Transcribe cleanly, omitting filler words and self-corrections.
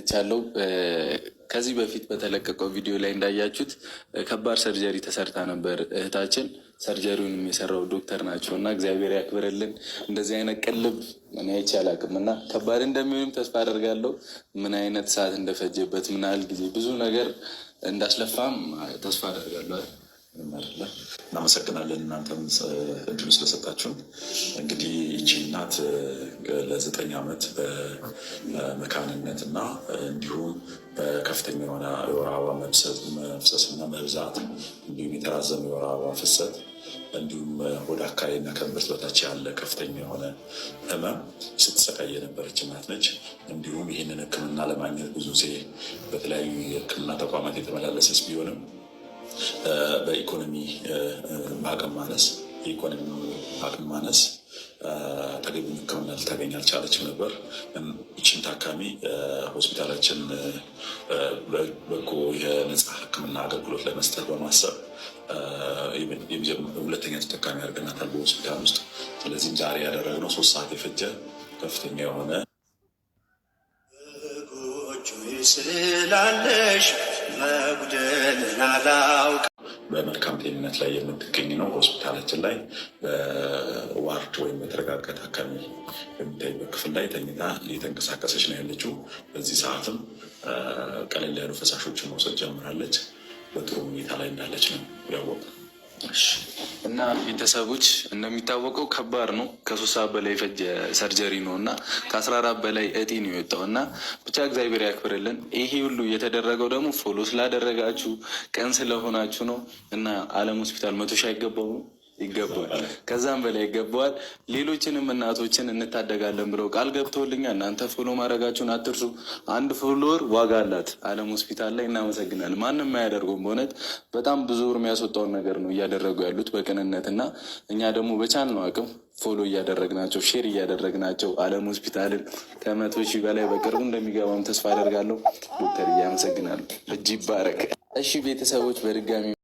ቻለው ከዚህ በፊት በተለቀቀው ቪዲዮ ላይ እንዳያችሁት ከባድ ሰርጀሪ ተሰርታ ነበር እህታችን። ሰርጀሪውን የሰራው ዶክተር ናቸው እና እግዚአብሔር ያክብርልን። እንደዚህ አይነት ቅልብ እኔ አይቼ አላውቅም እና ከባድ እንደሚሆንም ተስፋ አደርጋለሁ። ምን አይነት ሰዓት እንደፈጀበት፣ ምን ያህል ጊዜ ብዙ ነገር እንዳስለፋም ተስፋ አደርጋለሁ። እናመሰግናለን እናንተም እድሉ ስለሰጣችሁን። እንግዲህ ይቺ እናት ለ9 ዓመት በመካንነት እና እንዲሁም በከፍተኛ የሆነ የወር አበባ መፍሰስና መብዛት እንዲሁም የተራዘመ የወር አበባ ፍሰት እንዲሁም ወደ አካባቢና ከእምብርት በታች ያለ ከፍተኛ የሆነ ህመም ስትሰቃይ የነበረች እናት ነች። እንዲሁም ይህንን ሕክምና ለማግኘት ብዙ ጊዜ በተለያዩ የሕክምና ተቋማት የተመላለሰች ቢሆንም በኢኮኖሚ አቅም ማነስ ተገቢውን ሕክምና ልታገኝ አልቻለችም ነበር። ይችን ታካሚ ሆስፒታላችን በጎ የነፃ ሕክምና አገልግሎት ለመስጠት በማሰብ ሁለተኛ ተጠቃሚ አድርገናታል በሆስፒታል ውስጥ። ስለዚህም ዛሬ ያደረግነው 3 ሰዓት የፈጀ ከፍተኛ የሆነ ስላለሽ መጉደልን አላውቅ በመልካም ጤንነት ላይ የምትገኝ ነው። ሆስፒታላችን ላይ በዋርድ ወይም በተረጋጋ ታካሚ የሚታይበት ክፍል ላይ ተኝታ እየተንቀሳቀሰች ነው ያለችው። በዚህ ሰዓትም ቀለል ያሉ ፈሳሾችን መውሰድ ጀምራለች። በጥሩ ሁኔታ ላይ እንዳለች ነው ያወቅነው። እና ቤተሰቦች እንደሚታወቀው ከባድ ነው። ከ3 ሰዓት በላይ የፈጀ ሰርጀሪ ነው እና ከ14 በላይ እጢ ነው የወጣው እና ብቻ እግዚአብሔር ያክብርልን። ይሄ ሁሉ የተደረገው ደግሞ ፎሎ ስላደረጋችሁ ቀን ስለሆናችሁ ነው እና አለም ሆስፒታል 100 ሺህ አይገባው ነው ይገባዋል፣ ከዛም በላይ ይገባዋል። ሌሎችንም እናቶችን እንታደጋለን ብለው ቃል ገብተውልኛል። እናንተ ፎሎ ማድረጋችሁን አትርሱ። 1 ፎሎወር ዋጋ አላት አለም ሆስፒታል ላይ። እናመሰግናለን። ማንም አያደርገውም። በእውነት በጣም ብዙ ብር የሚያስወጣውን ነገር ነው እያደረጉ ያሉት በቅንነት እና እኛ ደግሞ በቻልነው አቅም ፎሎ እያደረግናቸው ሼር እያደረግናቸው አለም ሆስፒታልን ከ100 ሺህ በላይ በቅርቡ እንደሚገባም ተስፋ አደርጋለሁ። ዶክተር እያመሰግናለሁ። እጅ ይባረክ። እሺ ቤተሰቦች በድጋሚ